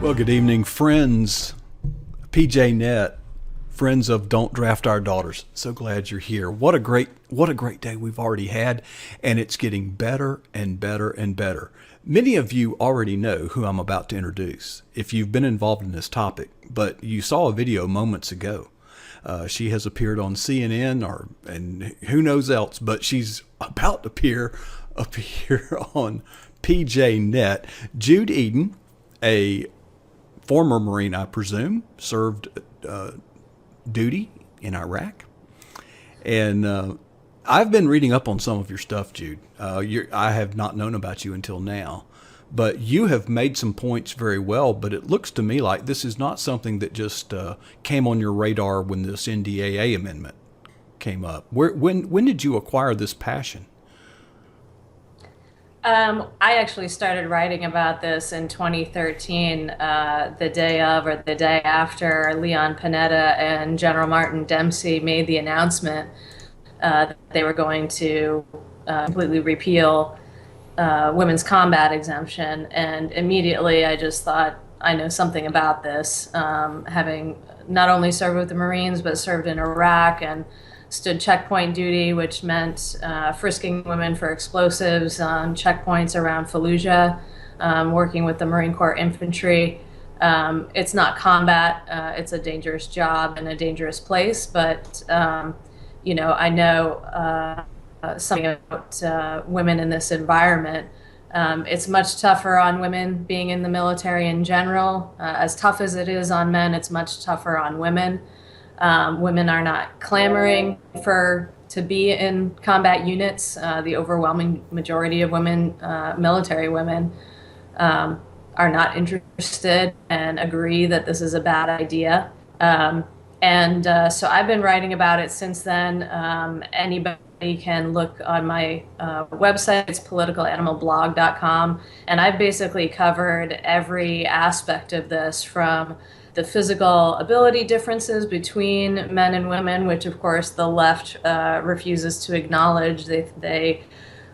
Well, good evening, friends. PJ Net, friends of Don't Draft Our Daughters. So glad you're here. What a great day we've already had, and it's getting better and better and better. Many of you already know who I'm about to introduce if you've been involved in this topic, but you saw a video moments ago. She has appeared on CNN and who knows else, but she's about to appear on PJ Net. Jude Eden, a former Marine, I presume, served duty in Iraq. And I've been reading up on some of your stuff, Jude. I have not known about you until now. But you have made some points very well, but it looks to me like this is not something that just came on your radar when this NDAA amendment came up. When did you acquire this passion? I actually started writing about this in 2013, the day of or the day after Leon Panetta and General Martin Dempsey made the announcement that they were going to completely repeal women's combat exemption. And immediately I just thought, I know something about this, having not only served with the Marines, but served in Iraq and stood checkpoint duty, which meant frisking women for explosives on checkpoints around Fallujah, working with the Marine Corps infantry. It's not combat. It's a dangerous job and a dangerous place, but I know something about women in this environment. It's much tougher on women being in the military in general. As tough as it is on men, it's much tougher on women. Women are not clamoring to be in combat units. The overwhelming majority of women, military women, are not interested and agree that this is a bad idea. So I've been writing about it since then. Anybody can look on my website. It's politicalanimalblog.com. And I've basically covered every aspect of this, from the physical ability differences between men and women, which of course the left refuses to acknowledge. They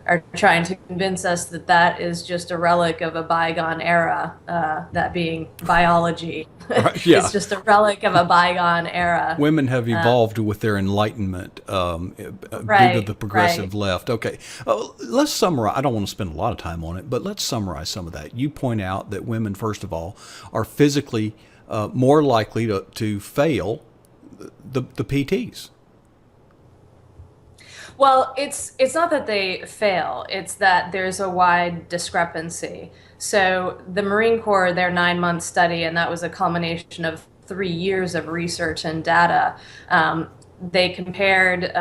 are trying to convince us that that is just a relic of a bygone era, that being biology. Right, yeah. It's just a relic of a bygone era. Women have evolved with their enlightenment due to the progressive left. Okay, let's summarize. I don't want to spend a lot of time on it, but let's summarize some of that. You point out that women, first of all, are physically more likely to fail the PTs. Well, it's not that they fail, it's that there's a wide discrepancy. So the Marine Corps, their 9-month study, and that was a culmination of 3 years of research and data, they compared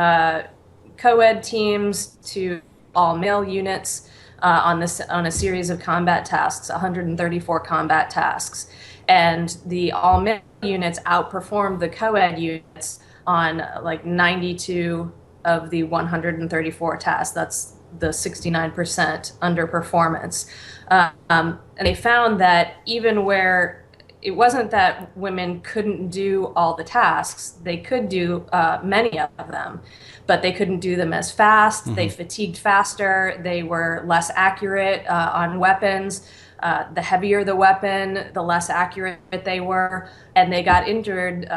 co-ed teams to all male units on a series of combat tasks, 134 combat tasks. And the all male units outperformed the co-ed units on like 92 of the 134 tasks. That's the 69% underperformance. And they found that even where it wasn't that women couldn't do all the tasks, they could do many of them, but they couldn't do them as fast. Mm-hmm. They fatigued faster. They were less accurate on weapons. The heavier the weapon, the less accurate they were, and they got injured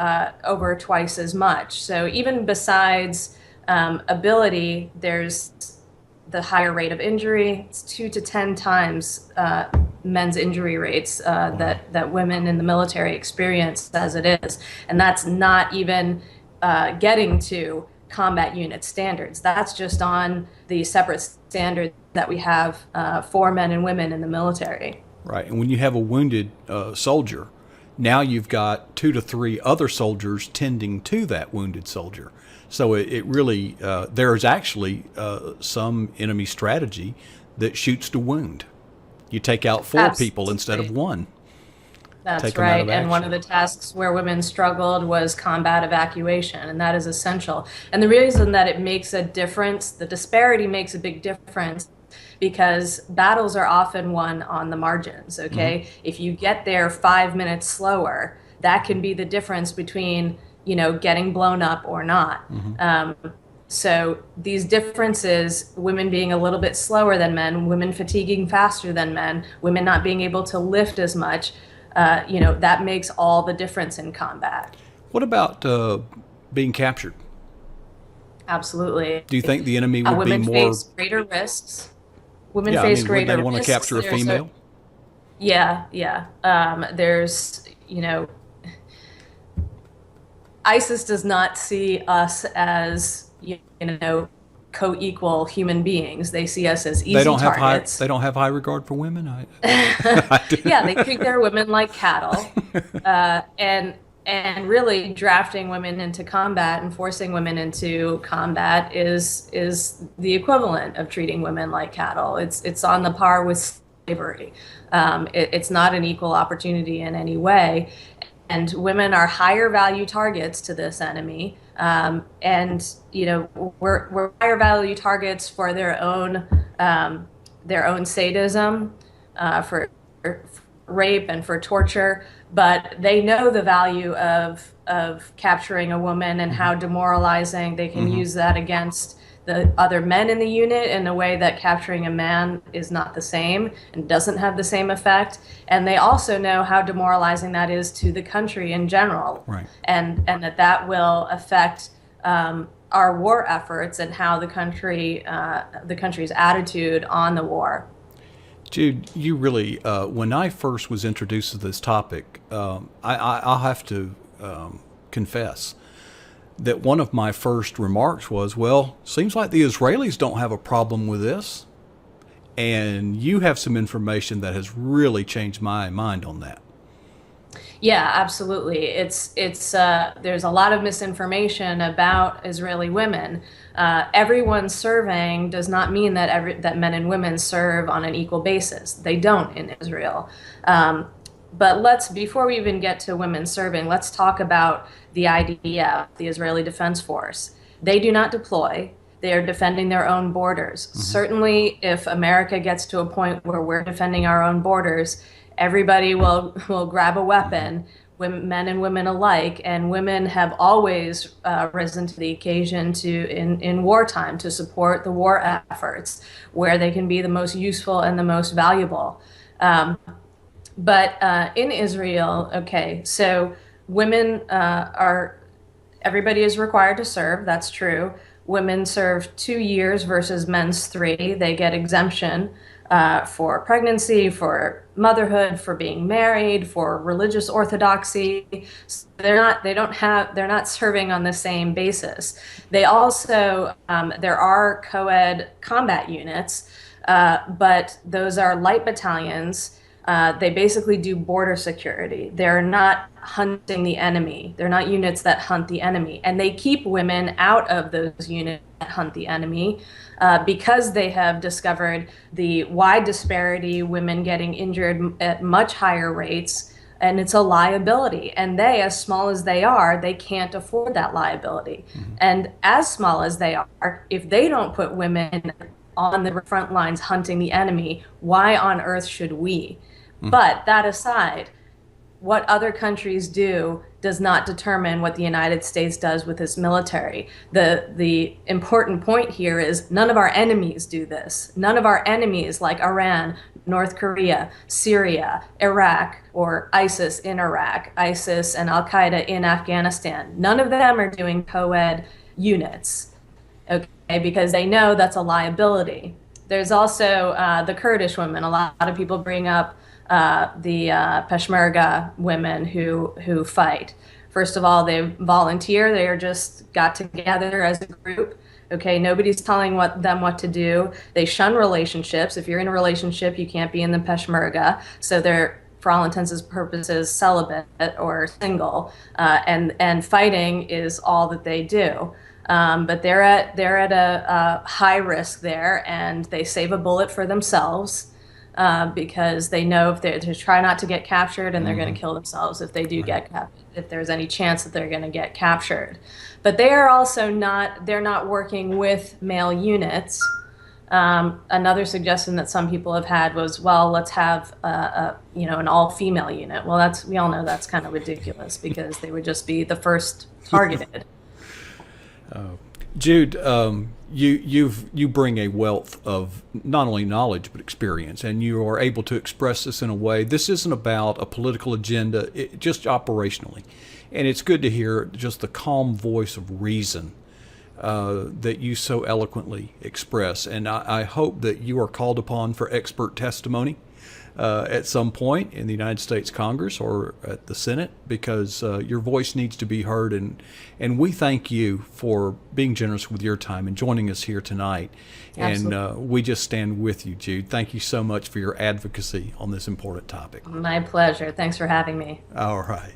over twice as much. So even besides ability, there's the higher rate of injury. It's 2 to 10 times men's injury rates that women in the military experience as it is. And that's not even getting to combat unit standards. That's just on the separate standards that we have for men and women in the military. Right. And when you have a wounded soldier, now you've got 2 to 3 other soldiers tending to that wounded soldier. So it really, there is actually some enemy strategy that shoots to wound. You take out 4 Absolutely. People instead of 1. That's right. And one of the tasks where women struggled was combat evacuation, and that is essential. And the reason that it makes a difference, the disparity makes a big difference, because battles are often won on the margins, okay? Mm-hmm. If you get there 5 minutes slower, that can be the difference between, getting blown up or not. Mm-hmm. So these differences, women being a little bit slower than men, women fatiguing faster than men, women not being able to lift as much, that makes all the difference in combat. What about being captured? Absolutely. Do you think the enemy would be Women more? face greater risks. Women Yeah, I face mean, wouldn't they greater want to risks. capture a female? Yeah. There's, ISIS does not see us as, co-equal human beings. They see us as They easy don't have high. targets. They don't have high regard for women. I do. Yeah, they treat their women like cattle, and really drafting women into combat and forcing women into combat is the equivalent of treating women like cattle. It's on the par with slavery. It's not an equal opportunity in any way, and women are higher value targets to this enemy. And we're higher value targets for their own sadism, for rape and for torture, but they know the value of capturing a woman and how demoralizing they can use that against the other men in the unit in a way that capturing a man is not the same and doesn't have the same effect. And they also know how demoralizing that is to the country in general, Right. and that will affect our war efforts and how the country's attitude on the war. Jude, you really, when I first was introduced to this topic, I'll have to confess that one of my first remarks was, well, seems like the Israelis don't have a problem with this. And you have some information that has really changed my mind on that. Yeah, absolutely. It's there's a lot of misinformation about Israeli women. Everyone serving does not mean that men and women serve on an equal basis. They don't in Israel. But before we even get to women serving, let's talk about the IDF, the Israeli Defense Force. They do not deploy. They are defending their own borders. Certainly, if America gets to a point where we're defending our own borders, everybody will grab a weapon, men and women alike, and women have always risen to the occasion in wartime to support the war efforts where they can be the most useful and the most valuable. But in Israel, okay, so women everybody is required to serve, that's true. Women serve 2 years versus men's 3. They get exemption for pregnancy, for motherhood, for being married, for religious orthodoxy. So they're not serving on the same basis. They also, there are co-ed combat units, but those are light battalions. They basically do border security. They're not hunting the enemy. They're not units that hunt the enemy. And they keep women out of those units that hunt the enemy because they have discovered the wide disparity, women getting injured at much higher rates, and it's a liability. And they, as small as they are, they can't afford that liability. And as small as they are, if they don't put women on the front lines hunting the enemy, why on earth should we? But that aside, what other countries do does not determine what the United States does with its military. The important point here is none of our enemies do this. None of our enemies like Iran, North Korea, Syria, Iraq, or ISIS in Iraq, ISIS and Al-Qaeda in Afghanistan, none of them are doing co-ed units, okay, because they know that's a liability. There's also the Kurdish women. A lot of people bring up the Peshmerga women who fight. First of all, they volunteer. They are just got together as a group. Okay, nobody's telling them what to do. They shun relationships. If you're in a relationship, you can't be in the Peshmerga. So they're, for all intents and purposes, celibate or single, and fighting is all that they do. But they're at a high risk there, and they save a bullet for themselves. Because they know if they try not to get captured, and they're going to kill themselves if they do get captured, if there's any chance that they're going to get captured. But they are also they're not working with male units. Another suggestion that some people have had was, well, let's have an all-female unit. Well, we all know that's kind of ridiculous because they would just be the first targeted. Jude, you bring a wealth of not only knowledge but experience, and you are able to express this in a way. This isn't about a political agenda, just operationally, and it's good to hear just the calm voice of reason that you so eloquently express. And I hope that you are called upon for expert testimony at some point in the United States Congress or at the Senate, because your voice needs to be heard. And we thank you for being generous with your time and joining us here tonight. Absolutely. And we just stand with you, Jude. Thank you so much for your advocacy on this important topic. My pleasure. Thanks for having me. All right.